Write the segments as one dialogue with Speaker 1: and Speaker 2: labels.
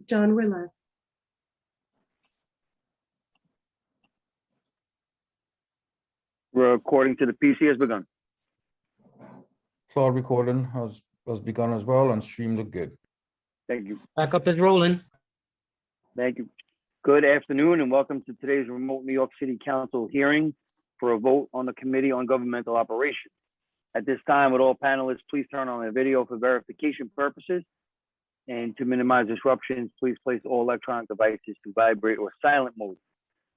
Speaker 1: John Rillet.
Speaker 2: Recording to the PC has begun.
Speaker 3: Cloud recording has begun as well, and stream look good.
Speaker 2: Thank you.
Speaker 4: Backup is rolling.
Speaker 2: Thank you. Good afternoon and welcome to today's remote New York City Council hearing for a vote on the Committee on Governmental Operations. At this time, would all panelists please turn on their video for verification purposes? And to minimize disruptions, please place all electronic devices to vibrate or silent mode.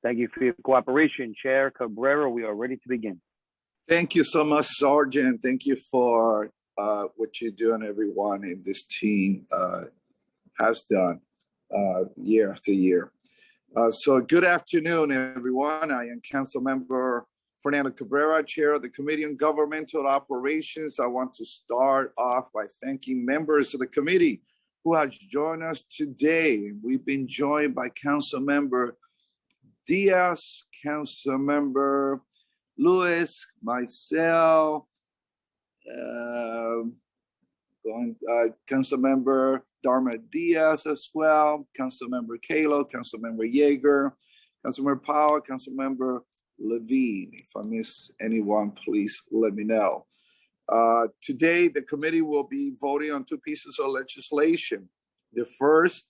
Speaker 2: Thank you for your cooperation. Chair Cabrera, we are ready to begin.
Speaker 5: Thank you so much, Sergeant. Thank you for what you do and everyone in this team has done year after year. So good afternoon, everyone. I am Council Member Fernando Cabrera, Chair of the Committee on Governmental Operations. I want to start off by thanking members of the committee who has joined us today. We've been joined by Council Member Diaz, Council Member Lewis, myself, Council Member Darma Diaz as well, Council Member Kalo, Council Member Yeager, Council Member Powell, Council Member Levine. If I miss anyone, please let me know. Today, the committee will be voting on two pieces of legislation. The first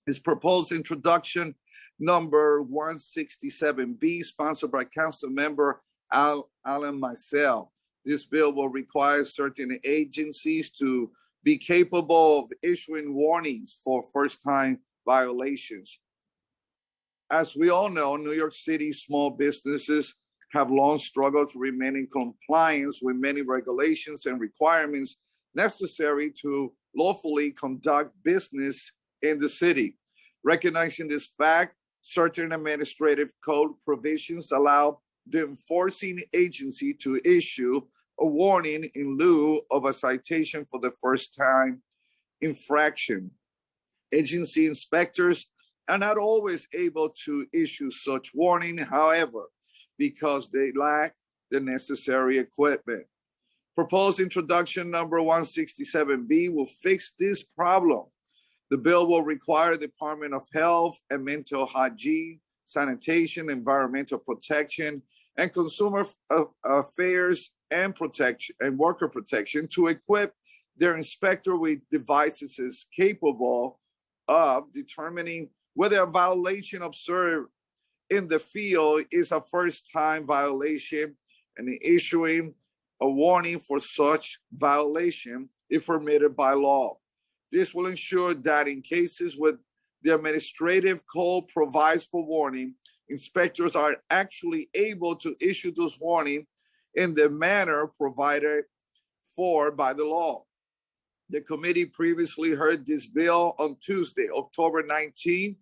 Speaker 5: is proposed introduction number 167B, sponsored by Council Member Alan Myself. This bill will require certain agencies to be capable of issuing warnings for first-time violations. As we all know, New York City small businesses have long struggled to remain in compliance with many regulations and requirements necessary to lawfully conduct business in the city. Recognizing this fact, certain administrative code provisions allow the enforcing agency to issue a warning in lieu of a citation for the first-time infraction. Agency inspectors are not always able to issue such warning, however, because they lack the necessary equipment. Proposed introduction number 167B will fix this problem. The bill will require the Department of Health and Mental Hygiene, Sanitation, Environmental Protection, and Consumer Affairs and Worker Protection to equip their inspector with devices capable of determining whether a violation observed in the field is a first-time violation and issuing a warning for such violation if permitted by law. This will ensure that in cases where the administrative code provides for warning, inspectors are actually able to issue those warnings in the manner provided for by the law. The committee previously heard this bill on Tuesday, October 19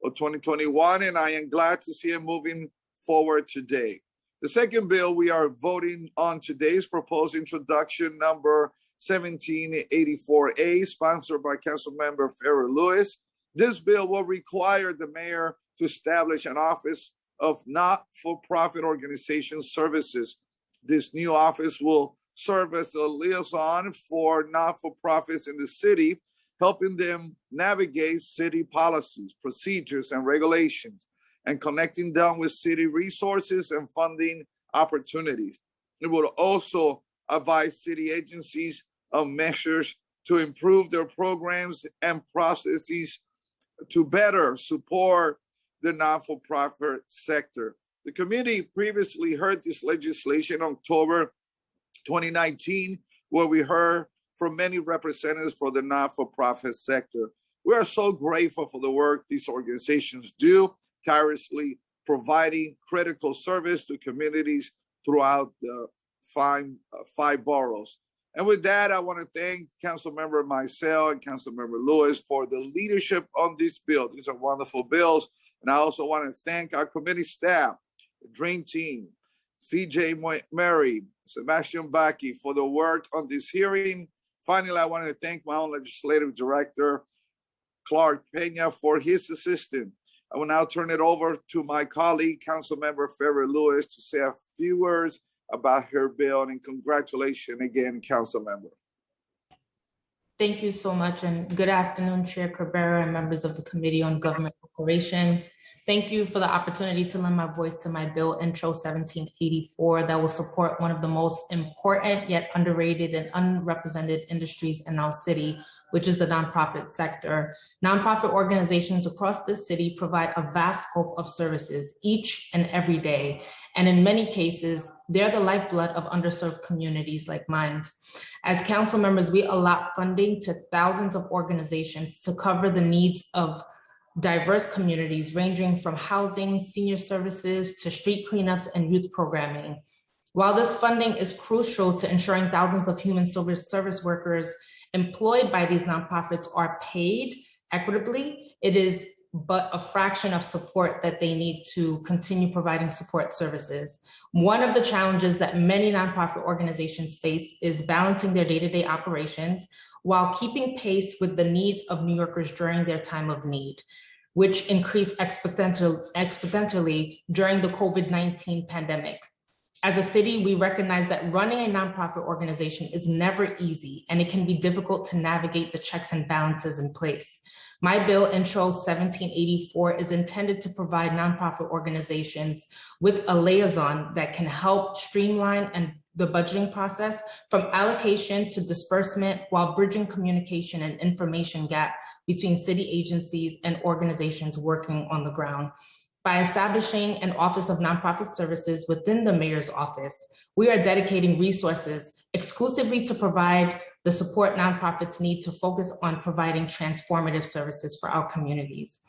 Speaker 5: of 2021, and I am glad to see it moving forward today. The second bill we are voting on today is proposed introduction number 1784A, sponsored by Councilmember Farrah Lewis. This bill will require the mayor to establish an office of not-for-profit organization services. This new office will serve as a liaison for not-for-profits in the city, helping them navigate city policies, procedures, and regulations, and connecting them with city resources and funding opportunities. It will also advise city agencies of measures to improve their programs and processes to better support the not-for-profit sector. The committee previously heard this legislation in October 2019, where we heard from many representatives for the not-for-profit sector. We are so grateful for the work these organizations do, tirelessly providing critical service to communities throughout the five boroughs. And with that, I want to thank Councilmember Myself and Councilmember Lewis for the leadership on this bill. These are wonderful bills. And I also want to thank our committee staff, the Dream Team, CJ Mary, Sebastian Baki for the work on this hearing. Finally, I want to thank my own legislative director, Clark Pena, for his assistance. I will now turn it over to my colleague, Councilmember Farrah Lewis, to say a few words about her bill, and congratulations again, Councilmember.
Speaker 1: Thank you so much, and good afternoon, Chair Cabrera and members of the Committee on Government Operations. Thank you for the opportunity to lend my voice to my bill, Intro 1784, that will support one of the most important yet underrated and unrepresented industries in our city, which is the nonprofit sector. Nonprofit organizations across this city provide a vast scope of services each and every day. And in many cases, they're the lifeblood of underserved communities like mine. As council members, we allot funding to thousands of organizations to cover the needs of diverse communities, ranging from housing, senior services, to street cleanups and youth programming. While this funding is crucial to ensuring thousands of human service workers employed by these nonprofits are paid equitably, it is but a fraction of support that they need to continue providing support services. One of the challenges that many nonprofit organizations face is balancing their day-to-day operations while keeping pace with the needs of New Yorkers during their time of need, which increased exponentially during the COVID-19 pandemic. As a city, we recognize that running a nonprofit organization is never easy, and it can be difficult to navigate the checks and balances in place. My bill, Intro 1784, is intended to provide nonprofit organizations with a liaison that can help streamline the budgeting process from allocation to disbursement, while bridging communication and information gap between city agencies and organizations working on the ground. By establishing an Office of Nonprofit Services within the mayor's office, we are dedicating resources exclusively to provide the support nonprofits need to focus on providing transformative services for our communities.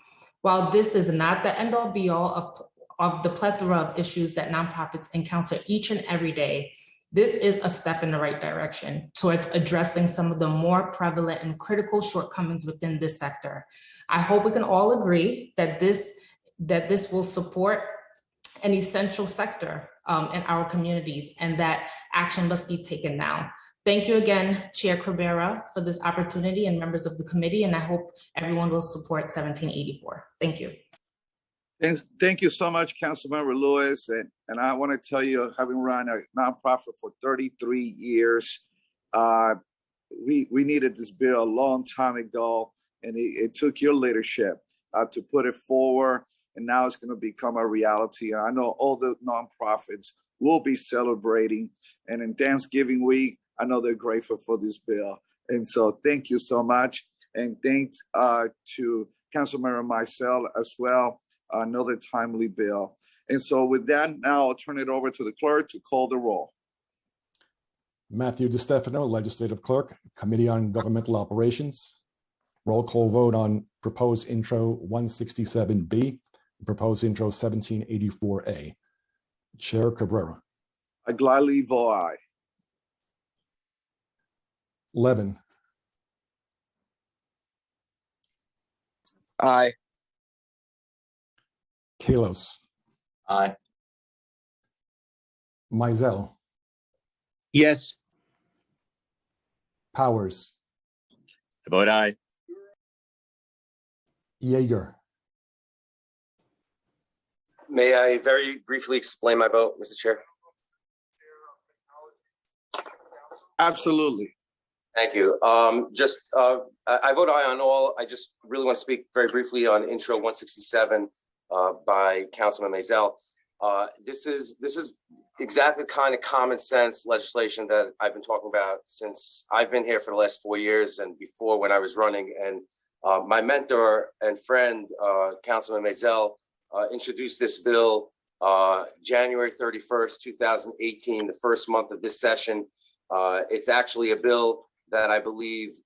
Speaker 1: While this is not the end-all be-all of the plethora of issues that nonprofits encounter each and every day, this is a step in the right direction towards addressing some of the more prevalent and critical shortcomings within this sector. I hope we can all agree that this will support an essential sector in our communities, and that action must be taken now. Thank you again, Chair Cabrera, for this opportunity, and members of the committee, and I hope everyone will support 1784. Thank you.
Speaker 5: Thank you so much, Councilmember Lewis. And I want to tell you, having run a nonprofit for 33 years, we needed this bill a long time ago, and it took your leadership to put it forward, and now it's going to become a reality. And I know all the nonprofits will be celebrating, and in Thanksgiving week, I know they're grateful for this bill. And so thank you so much. And thanks to Councilmember Mizell as well, another timely bill. And so with that, now I'll turn it over to the clerk to call the roll.
Speaker 4: Matthew DiStefano, Legislative Clerk, Committee on Governmental Operations. Roll call vote on proposed Intro 167B, proposed Intro 1784A. Chair Cabrera.
Speaker 5: I gladly vote aye.
Speaker 4: Levin.
Speaker 6: Aye.
Speaker 4: Kalos.
Speaker 6: Aye.
Speaker 4: Mizell.
Speaker 6: Yes.
Speaker 4: Powers.
Speaker 6: I vote aye.
Speaker 4: Yeager.
Speaker 7: May I very briefly explain my vote, Mr. Chair?
Speaker 5: Absolutely.
Speaker 7: Thank you. I vote aye on all. I just really want to speak very briefly on Intro 167 by Councilman Mizell. This is exactly the kind of common sense legislation that I've been talking about since I've been here for the last 4 years, and before when I was running. And my mentor and friend, Councilman Mizell, introduced this bill January 31st, 2018, the first month of this session. It's actually a bill that I believe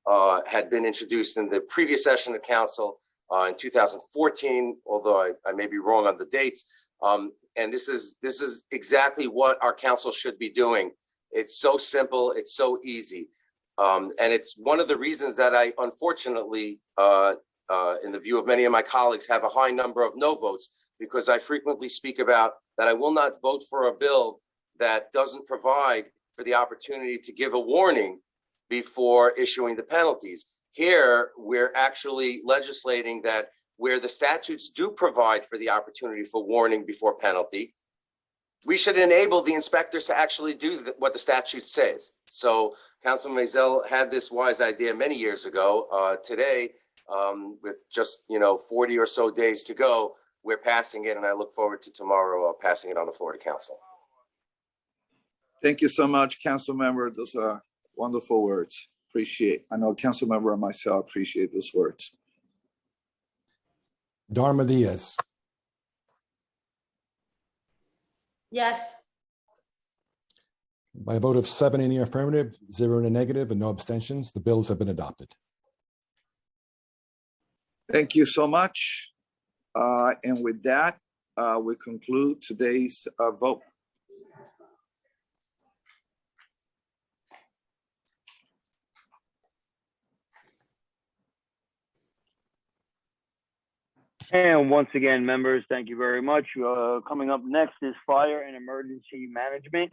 Speaker 7: had been introduced in the previous session of council in 2014, although I may be wrong on the dates. And this is exactly what our council should be doing. It's so simple, it's so easy. And it's one of the reasons that I, unfortunately, in the view of many of my colleagues, have a high number of no votes, because I frequently speak about that I will not vote for a bill that doesn't provide for the opportunity to give a warning before issuing the penalties. Here, we're actually legislating that where the statutes do provide for the opportunity for warning before penalty, we should enable the inspectors to actually do what the statute says. So Councilman Maisel had this wise idea many years ago. Today, with just 40 or so days to go, we're passing it, and I look forward to tomorrow passing it on the floor to council.
Speaker 5: Thank you so much, council member. Those are wonderful words. Appreciate. I know council member and myself appreciate those words.
Speaker 4: Darma Diaz,
Speaker 1: Yes.
Speaker 4: by a vote of 7 in the affirmative, 0 in the negative, and no abstentions, the bills have been adopted.
Speaker 5: Thank you so much. And with that, we conclude today's vote.
Speaker 2: And once again, members, thank you very much. Coming up next is fire and emergency management.